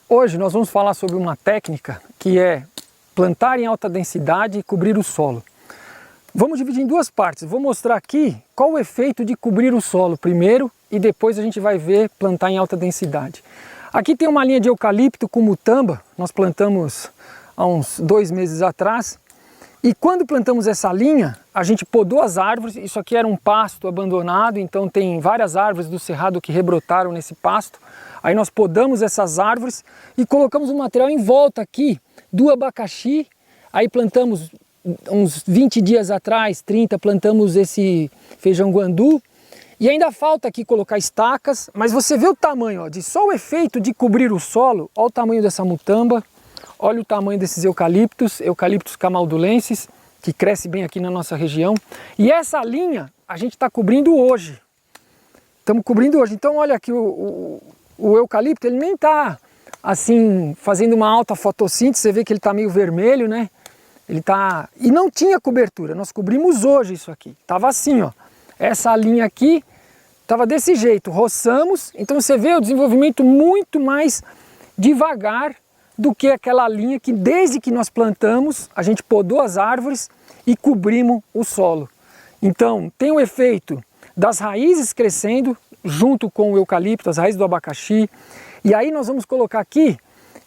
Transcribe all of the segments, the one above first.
Hoje nós vamos falar sobre uma técnica que é plantar em alta densidade e cobrir o solo. Vamos dividir em duas partes. Vou mostrar aqui qual o efeito de cobrir o solo primeiro e depois a gente vai ver plantar em alta densidade. Aqui tem uma linha de eucalipto com mutamba, nós plantamos há uns 2 meses atrás. E quando plantamos essa linha, a gente podou as árvores. Isso aqui era um pasto abandonado, então tem várias árvores do cerrado que rebrotaram nesse pasto. Aí nós podamos essas árvores e colocamos o material em volta aqui do abacaxi. Aí plantamos uns 20 dias atrás, 30, plantamos esse feijão guandu. E ainda falta aqui colocar estacas, mas você vê o tamanho, ó, de só o efeito de cobrir o solo. Olha o tamanho dessa mutamba, olha o tamanho desses eucaliptos camaldulenses, que cresce bem aqui na nossa região. E essa linha a gente está cobrindo hoje. Estamos cobrindo hoje. Então olha aqui o eucalipto, ele nem está assim fazendo uma alta fotossíntese, você vê que ele está meio vermelho, né? Ele tá... E não tinha cobertura, nós cobrimos hoje isso aqui. Estava assim, ó. Essa linha aqui estava desse jeito, roçamos, então você vê o desenvolvimento muito mais devagar do que aquela linha que desde que nós plantamos, a gente podou as árvores e cobrimos o solo. Então tem o efeito das raízes crescendo junto com o eucalipto, as raízes do abacaxi, e aí nós vamos colocar aqui,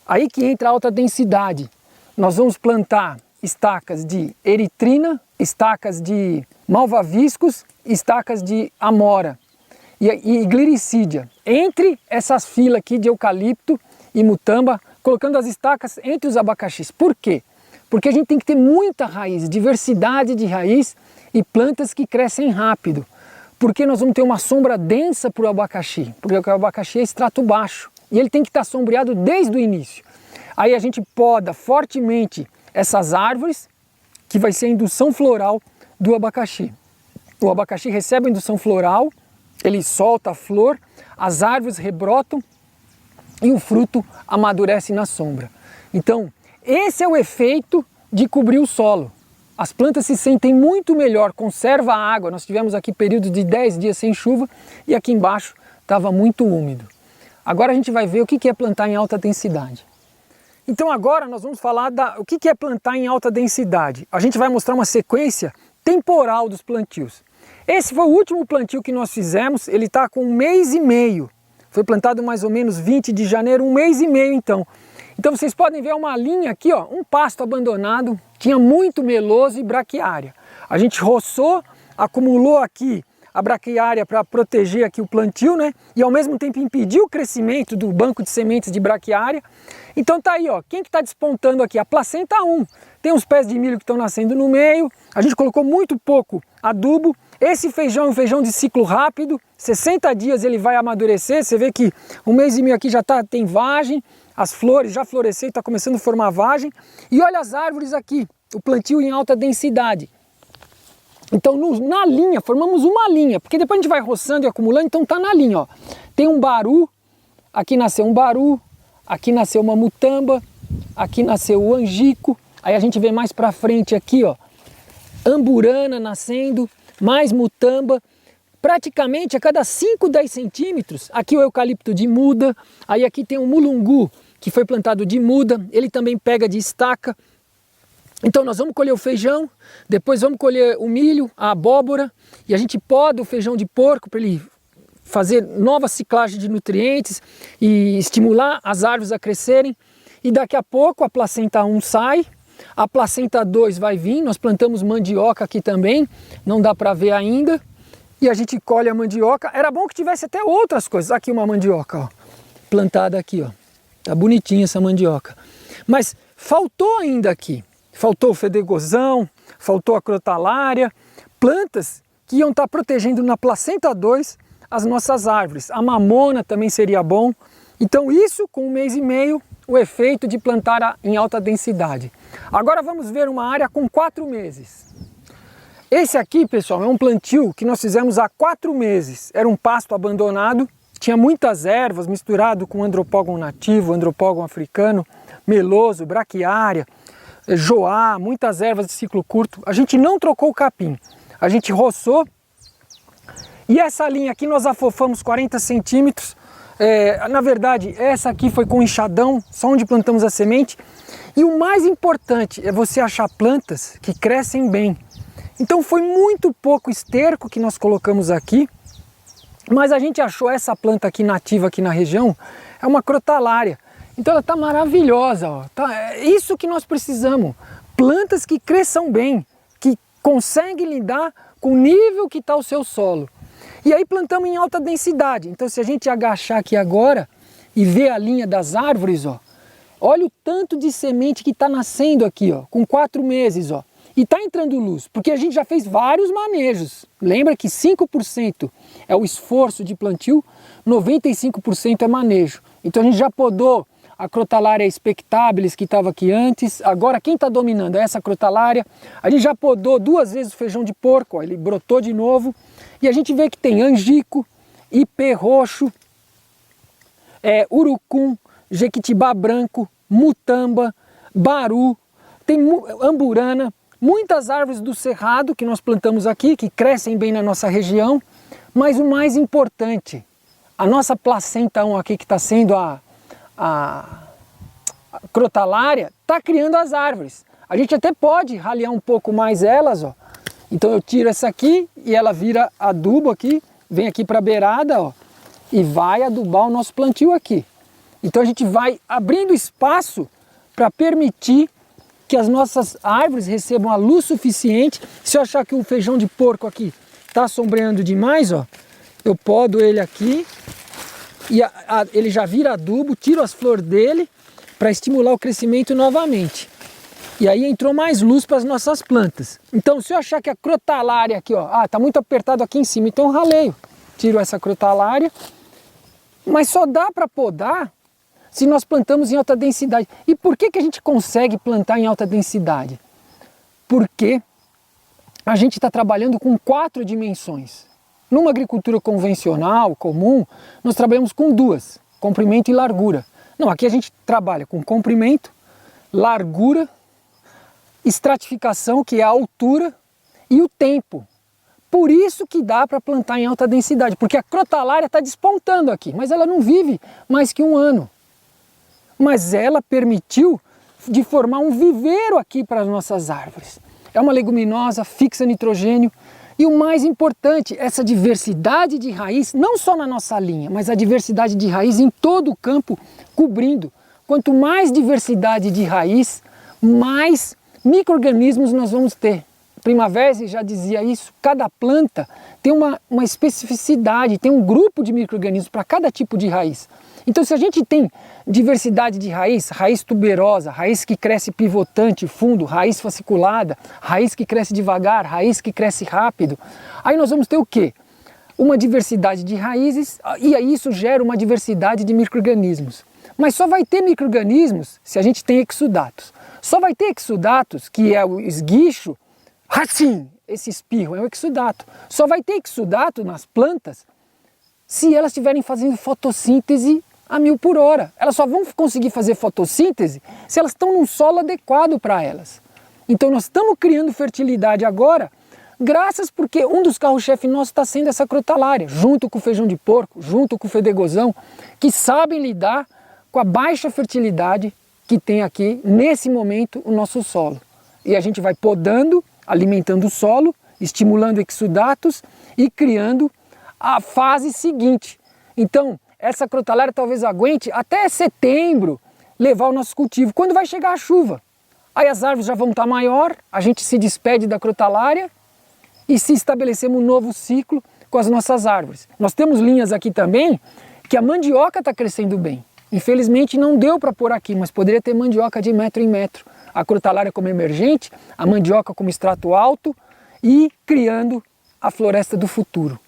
aí que entra a alta densidade, nós vamos plantar estacas de eritrina, estacas de malvaviscos, estacas de amora e gliricídia. Entre essas filas aqui de eucalipto e mutamba, colocando as estacas entre os abacaxis. Por quê? Porque a gente tem que ter muita raiz, diversidade de raiz e plantas que crescem rápido. Porque nós vamos ter uma sombra densa para o abacaxi, porque o abacaxi é extrato baixo e ele tem que estar sombreado desde o início. Aí a gente poda fortemente essas árvores, que vai ser a indução floral do abacaxi. O abacaxi recebe a indução floral, ele solta a flor, as árvores rebrotam e o fruto amadurece na sombra. Então, esse é o efeito de cobrir o solo. As plantas se sentem muito melhor, conserva a água. Nós tivemos aqui períodos de 10 dias sem chuva e aqui embaixo estava muito úmido. Agora a gente vai ver o que é plantar em alta densidade. Então agora nós vamos falar o que é plantar em alta densidade. A gente vai mostrar uma sequência temporal dos plantios. Esse foi o último plantio que nós fizemos, ele está com 1 mês e meio. Foi plantado mais ou menos 20 de janeiro, 1 mês e meio então. Então vocês podem ver uma linha aqui, ó, um pasto abandonado, tinha muito meloso e braquiária. A gente roçou, acumulou aqui a braquiária para proteger aqui o plantio, né? E ao mesmo tempo impedir o crescimento do banco de sementes de braquiária. Então tá aí, ó, quem que tá despontando aqui? A placenta 1. Tem uns pés de milho que estão nascendo no meio, a gente colocou muito pouco adubo. Esse feijão é um feijão de ciclo rápido, 60 dias ele vai amadurecer, você vê que 1 mês e meio aqui já tem vagem, as flores já floresceram, está começando a formar vagem. E olha as árvores aqui, o plantio em alta densidade. Então na linha, formamos uma linha, porque depois a gente vai roçando e acumulando, então tá na linha, ó. Tem um baru, aqui nasceu um baru, aqui nasceu uma mutamba, aqui nasceu o angico, aí a gente vê mais pra frente aqui, ó, amburana nascendo, mais mutamba, praticamente a cada 5, 10 centímetros, aqui o eucalipto de muda, aí aqui tem o mulungu, que foi plantado de muda, ele também pega de estaca. Então nós vamos colher o feijão, depois vamos colher o milho, a abóbora, e a gente poda o feijão de porco para ele fazer nova ciclagem de nutrientes e estimular as árvores a crescerem. E daqui a pouco a placenta 1 sai, a placenta 2 vai vir, nós plantamos mandioca aqui também, não dá para ver ainda. E a gente colhe a mandioca, era bom que tivesse até outras coisas. Aqui uma mandioca, ó, plantada aqui, ó. Tá bonitinha essa mandioca. Mas faltou ainda aqui. Faltou o fedegozão, faltou a crotalária, plantas que iam estar protegendo na placenta 2 as nossas árvores. A mamona também seria bom. Então isso com 1 mês e meio, o efeito de plantar em alta densidade. Agora vamos ver uma área com 4 meses. Esse aqui, pessoal, é um plantio que nós fizemos há 4 meses. Era um pasto abandonado, tinha muitas ervas misturado com andropógon nativo, andropógon africano, meloso, braquiária, joá, muitas ervas de ciclo curto. A gente não trocou o capim, a gente roçou. E essa linha aqui nós afofamos 40 centímetros, Na verdade, essa aqui foi com enxadão, só onde plantamos a semente. E o mais importante é você achar plantas que crescem bem. Então foi muito pouco esterco que nós colocamos aqui, mas a gente achou essa planta aqui nativa aqui na região, é uma crotalária. Então ela está maravilhosa, ó. É isso que nós precisamos, plantas que cresçam bem, que conseguem lidar com o nível que está o seu solo. E aí plantamos em alta densidade, então se a gente agachar aqui agora e ver a linha das árvores, ó, olha o tanto de semente que está nascendo aqui, ó, com 4 meses, ó. E está entrando luz, porque a gente já fez vários manejos. Lembra que 5% é o esforço de plantio, 95% é manejo. Então a gente já podou a Crotalária spectabilis que estava aqui antes. Agora quem está dominando é essa Crotalária. A gente já podou 2 vezes o feijão de porco, ó, ele brotou de novo. E a gente vê que tem angico, ipê roxo, urucum, jequitibá branco, mutamba, baru, tem amburana, muitas árvores do cerrado que nós plantamos aqui, que crescem bem na nossa região, mas o mais importante, a nossa placenta 1 aqui, que está sendo a Crotalária, está criando as árvores. A gente até pode ralear um pouco mais elas, ó. Então eu tiro essa aqui e ela vira adubo aqui, vem aqui para a beirada, ó, e vai adubar o nosso plantio aqui. Então a gente vai abrindo espaço para permitir que as nossas árvores recebam a luz suficiente. Se eu achar que o feijão de porco aqui está sombreando demais, ó, eu podo ele aqui e ele já vira adubo, tiro as flores dele para estimular o crescimento novamente. E aí entrou mais luz para as nossas plantas. Então se eu achar que a Crotalária aqui, ó, tá muito apertado aqui em cima, então eu raleio. Tiro essa Crotalária, mas só dá para podar se nós plantamos em alta densidade. E por que a gente consegue plantar em alta densidade? Porque a gente está trabalhando com 4 dimensões. Numa agricultura convencional, comum, nós trabalhamos com 2, comprimento e largura. Não, aqui a gente trabalha com comprimento, largura, estratificação, que é a altura, e o tempo. Por isso que dá para plantar em alta densidade, porque a Crotalária está despontando aqui, mas ela não vive mais que 1 ano. Mas ela permitiu de formar um viveiro aqui para as nossas árvores. É uma leguminosa, fixa nitrogênio, e o mais importante, essa diversidade de raiz, não só na nossa linha, mas a diversidade de raiz em todo o campo, cobrindo. Quanto mais diversidade de raiz, mais micro-organismos nós vamos ter. Primavera já dizia isso, cada planta tem uma especificidade, tem um grupo de micro-organismos para cada tipo de raiz. Então se a gente tem diversidade de raiz, raiz tuberosa, raiz que cresce pivotante, fundo, raiz fasciculada, raiz que cresce devagar, raiz que cresce rápido, aí nós vamos ter o quê? Uma diversidade de raízes, e aí isso gera uma diversidade de micro-organismos. Mas só vai ter micro-organismos se a gente tem exudatos. Só vai ter exudatos, que é o esguicho, assim, esse espirro é o exudato. Só vai ter exudato nas plantas se elas estiverem fazendo fotossíntese a 1000 por hora. Elas só vão conseguir fazer fotossíntese se elas estão num solo adequado para elas. Então nós estamos criando fertilidade agora, graças porque um dos carros-chefe nossos está sendo essa Crotalária, junto com o feijão de porco, junto com o fedegozão, que sabem lidar com a baixa fertilidade que tem aqui, nesse momento, o nosso solo. E a gente vai podando, alimentando o solo, estimulando exudatos e criando a fase seguinte. Então, essa Crotalária talvez aguente até setembro levar o nosso cultivo, quando vai chegar a chuva. Aí as árvores já vão estar maior, a gente se despede da Crotalária e se estabelecemos um novo ciclo com as nossas árvores. Nós temos linhas aqui também que a mandioca está crescendo bem. Infelizmente não deu para pôr aqui, mas poderia ter mandioca de metro em metro. A Crotalária como emergente, a mandioca como extrato alto e criando a floresta do futuro.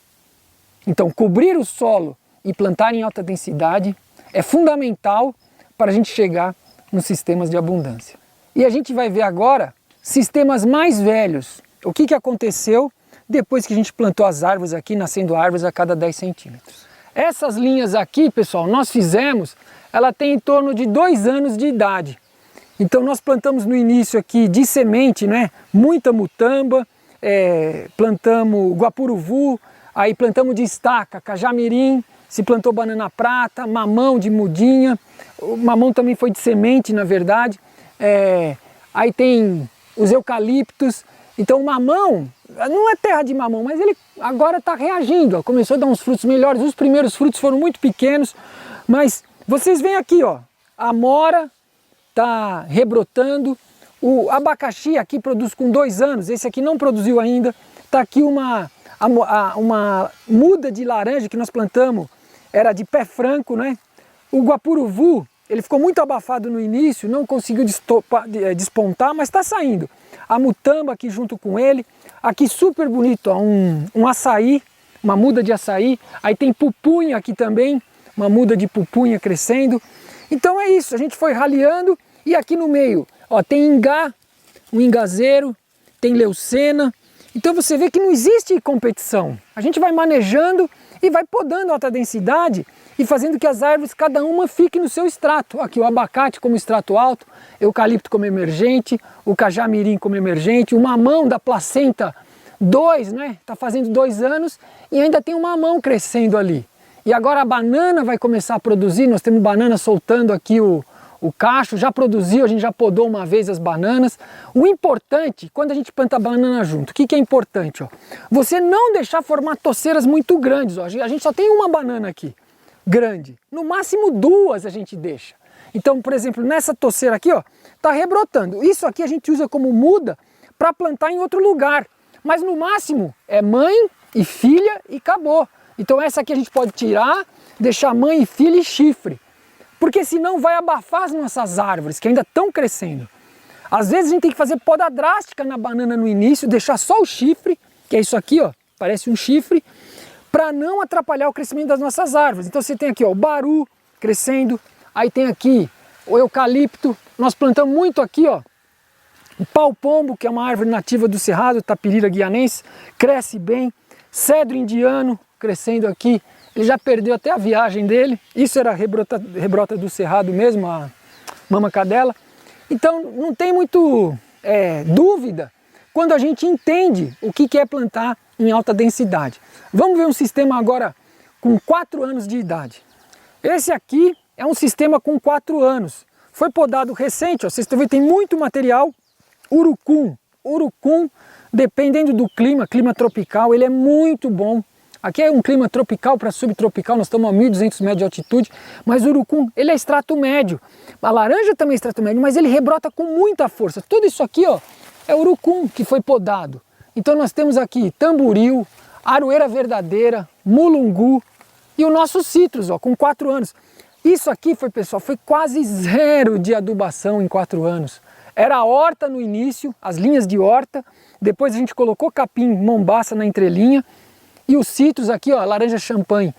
Então cobrir o solo e plantar em alta densidade é fundamental para a gente chegar nos sistemas de abundância. E a gente vai ver agora sistemas mais velhos. O que aconteceu depois que a gente plantou as árvores aqui, nascendo árvores a cada 10 centímetros. Essas linhas aqui, pessoal, nós fizemos, ela tem em torno de 2 anos de idade. Então nós plantamos no início aqui de semente, né? Muita mutamba, plantamos guapuruvu, aí plantamos de estaca, cajamirim, se plantou banana prata, mamão de mudinha, o mamão também foi de semente, na verdade. Aí tem os eucaliptos. Então o mamão, não é terra de mamão, mas ele agora está reagindo, ó, começou a dar uns frutos melhores. Os primeiros frutos foram muito pequenos, mas vocês veem aqui, ó, a amora está rebrotando. O abacaxi aqui produz com 2 anos, esse aqui não produziu ainda. Está aqui uma muda de laranja que nós plantamos, era de pé franco, né? O guapuruvu, ele ficou muito abafado no início, não conseguiu despontar, mas está saindo. A mutamba aqui junto com ele, aqui super bonito, ó, um açaí, uma muda de açaí. Aí tem pupunha aqui também, uma muda de pupunha crescendo. Então é isso, a gente foi raleando e aqui no meio, ó, tem ingá, um ingazeiro, tem leucena. Então você vê que não existe competição. A gente vai manejando e vai podando alta densidade e fazendo que as árvores, cada uma fique no seu extrato. Aqui o abacate como extrato alto, eucalipto como emergente, o cajamirim como emergente, o mamão da placenta 2, né? Está fazendo 2 anos e ainda tem um mamão crescendo ali. E agora a banana vai começar a produzir, nós temos banana soltando aqui o cacho, já produziu, a gente já podou uma vez as bananas. O importante, quando a gente planta a banana junto, o que é importante? Ó? Você não deixar formar toceiras muito grandes. Ó. A gente só tem uma banana aqui, grande. No máximo 2 a gente deixa. Então, por exemplo, nessa toceira aqui, ó, tá rebrotando. Isso aqui a gente usa como muda para plantar em outro lugar. Mas no máximo é mãe e filha e acabou. Então essa aqui a gente pode tirar, deixar mãe e filha e chifre. Porque senão vai abafar as nossas árvores, que ainda estão crescendo. Às vezes a gente tem que fazer poda drástica na banana no início, deixar só o chifre, que é isso aqui, ó, parece um chifre, para não atrapalhar o crescimento das nossas árvores. Então você tem aqui, ó, o baru crescendo, aí tem aqui o eucalipto, nós plantamos muito aqui, ó, o pau-pombo, que é uma árvore nativa do Cerrado, Tapirira guianense, cresce bem, cedro indiano crescendo aqui. Ele já perdeu até a viagem dele, isso era rebrota do Cerrado mesmo, a mama cadela. Então não tem muito dúvida quando a gente entende o que é plantar em alta densidade. Vamos ver um sistema agora com 4 anos de idade. Esse aqui é um sistema com 4 anos, foi podado recente, ó, vocês estão vendo, tem muito material. Urucum, dependendo do clima tropical, ele é muito bom. Aqui é um clima tropical para subtropical, nós estamos a 1.200 metros de altitude, mas o urucum, ele é extrato médio. A laranja também é extrato médio, mas ele rebrota com muita força. Tudo isso aqui, ó, é urucum que foi podado. Então nós temos aqui tamboril, aroeira verdadeira, mulungu e o nosso citrus, ó, com 4 anos. Isso aqui foi, pessoal, foi quase 0 de adubação em 4 anos. Era a horta no início, as linhas de horta, depois a gente colocou capim mombaça na entrelinha, e os citros aqui, ó, laranja champanhe.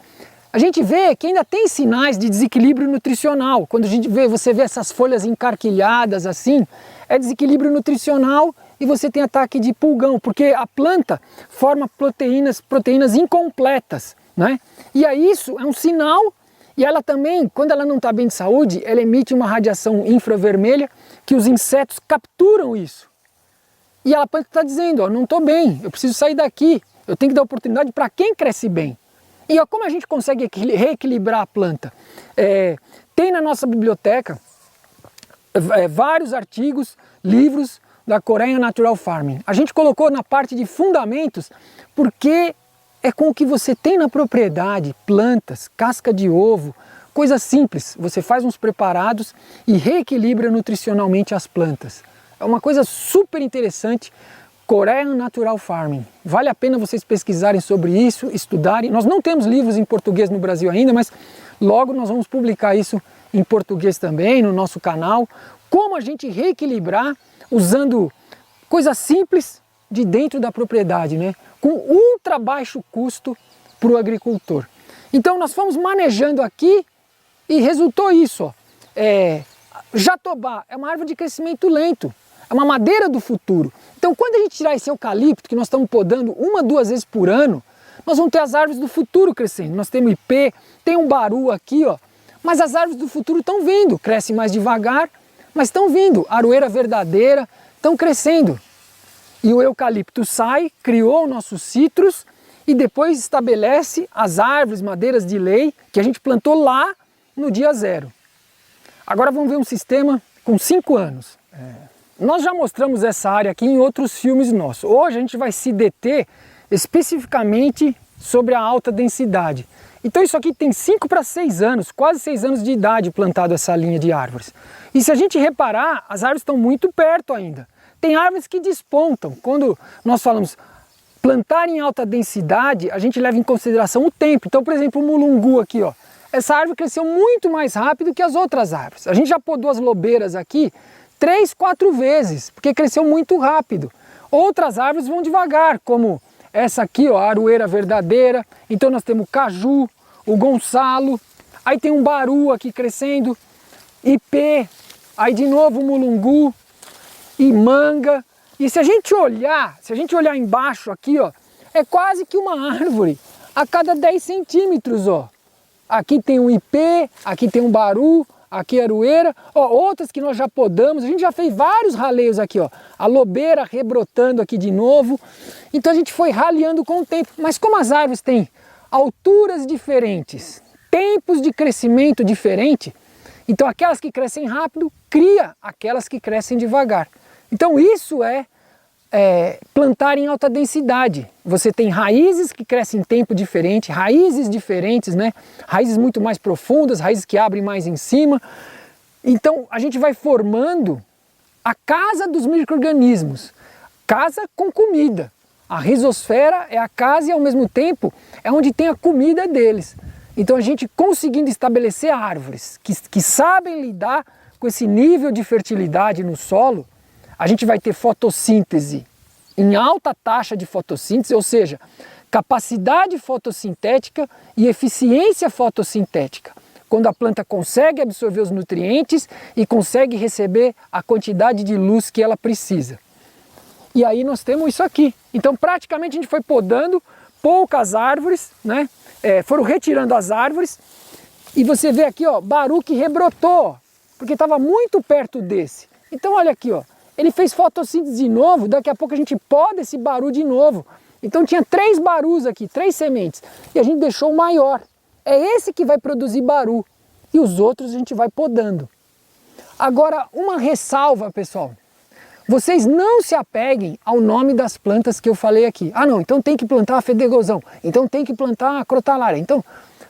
A gente vê que ainda tem sinais de desequilíbrio nutricional. Quando a gente você vê essas folhas encarquilhadas assim, é desequilíbrio nutricional e você tem ataque de pulgão, porque a planta forma proteínas incompletas, né? E aí isso é um sinal, e ela também, quando ela não está bem de saúde, ela emite uma radiação infravermelha que os insetos capturam isso. E ela pode estar dizendo, ó, não estou bem, eu preciso sair daqui. Eu tenho que dar oportunidade para quem cresce bem. E ó, como a gente consegue reequilibrar a planta? Tem na nossa biblioteca vários artigos, livros da Korean Natural Farming. A gente colocou na parte de fundamentos porque é com o que você tem na propriedade, plantas, casca de ovo, coisa simples. Você faz uns preparados e reequilibra nutricionalmente as plantas. É uma coisa super interessante. Korean Natural Farming. Vale a pena vocês pesquisarem sobre isso, estudarem. Nós não temos livros em português no Brasil ainda, mas logo nós vamos publicar isso em português também no nosso canal. Como a gente reequilibrar usando coisas simples de dentro da propriedade, né? Com ultra baixo custo para o agricultor. Então nós fomos manejando aqui e resultou isso. Ó. Jatobá é uma árvore de crescimento lento. É uma madeira do futuro. Então quando a gente tirar esse eucalipto, que nós estamos podando 1 a 2 vezes por ano, nós vamos ter as árvores do futuro crescendo. Nós temos ipê, tem um baru aqui, ó. Mas as árvores do futuro estão vindo, crescem mais devagar, mas estão vindo. Aroeira verdadeira, estão crescendo. E o eucalipto sai, criou o nosso citrus e depois estabelece as árvores, madeiras de lei que a gente plantou lá no dia 0. Agora vamos ver um sistema com 5 anos. Nós já mostramos essa área aqui em outros filmes nossos. Hoje a gente vai se deter especificamente sobre a alta densidade. Então isso aqui tem 5 para 6 anos, quase 6 anos de idade plantado essa linha de árvores. E se a gente reparar, as árvores estão muito perto ainda. Tem árvores que despontam. Quando nós falamos plantar em alta densidade, a gente leva em consideração o tempo. Então, por exemplo, o mulungu aqui, ó. Essa árvore cresceu muito mais rápido que as outras árvores. A gente já podou as lobeiras aqui 3, 4 vezes, porque cresceu muito rápido. Outras árvores vão devagar, como essa aqui, ó, a aroeira verdadeira. Então nós temos o caju, o gonçalo, aí tem um baru aqui crescendo, ipê, aí de novo o mulungu e manga. E se a gente olhar embaixo aqui, ó, é quase que uma árvore a cada 10 centímetros, ó. Aqui tem um ipê, aqui tem um baru, aqui a aroeira, ó, outras que nós já podamos, a gente já fez vários raleios aqui, ó, a lobeira rebrotando aqui de novo, então a gente foi raleando com o tempo, mas como as árvores têm alturas diferentes, tempos de crescimento diferente, então aquelas que crescem rápido, cria aquelas que crescem devagar. Então isso é plantar em alta densidade. Você tem raízes que crescem em tempo diferente, raízes diferentes, né? Raízes muito mais profundas, raízes que abrem mais em cima. Então a gente vai formando a casa dos micro-organismos, casa com comida. A rizosfera é a casa e ao mesmo tempo é onde tem a comida deles. Então a gente conseguindo estabelecer árvores que sabem lidar com esse nível de fertilidade no solo, a gente vai ter fotossíntese em alta taxa de fotossíntese, ou seja, capacidade fotossintética e eficiência fotossintética. Quando a planta consegue absorver os nutrientes e consegue receber a quantidade de luz que ela precisa. E aí nós temos isso aqui. Então praticamente a gente foi podando poucas árvores, né? Foram retirando as árvores e você vê aqui, ó, baru que rebrotou, porque estava muito perto desse. Então olha aqui, ó. Ele fez fotossíntese de novo, daqui a pouco a gente poda esse baru de novo. Então tinha 3 barus aqui, 3 sementes, e a gente deixou o maior. É esse que vai produzir baru, e os outros a gente vai podando. Agora, uma ressalva, pessoal. Vocês não se apeguem ao nome das plantas que eu falei aqui. Ah não, então tem que plantar a fedegosão, então tem que plantar a crotalária. Então,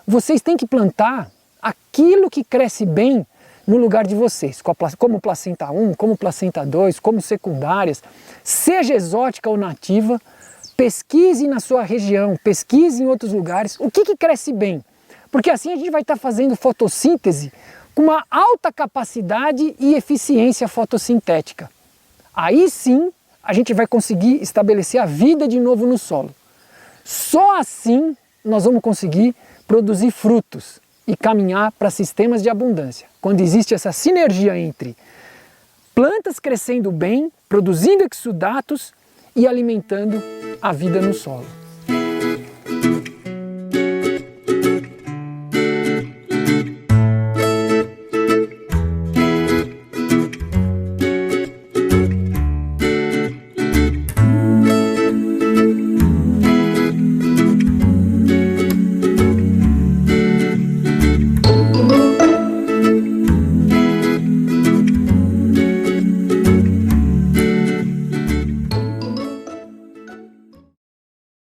vocês têm que plantar aquilo que cresce bem no lugar de vocês, como placenta 1, como placenta 2, como secundárias, seja exótica ou nativa, pesquise na sua região, pesquise em outros lugares, o que cresce bem, porque assim a gente vai estar fazendo fotossíntese com uma alta capacidade e eficiência fotossintética. Aí sim a gente vai conseguir estabelecer a vida de novo no solo. Só assim nós vamos conseguir produzir frutos e caminhar para sistemas de abundância. Quando existe essa sinergia entre plantas crescendo bem, produzindo exudatos e alimentando a vida no solo.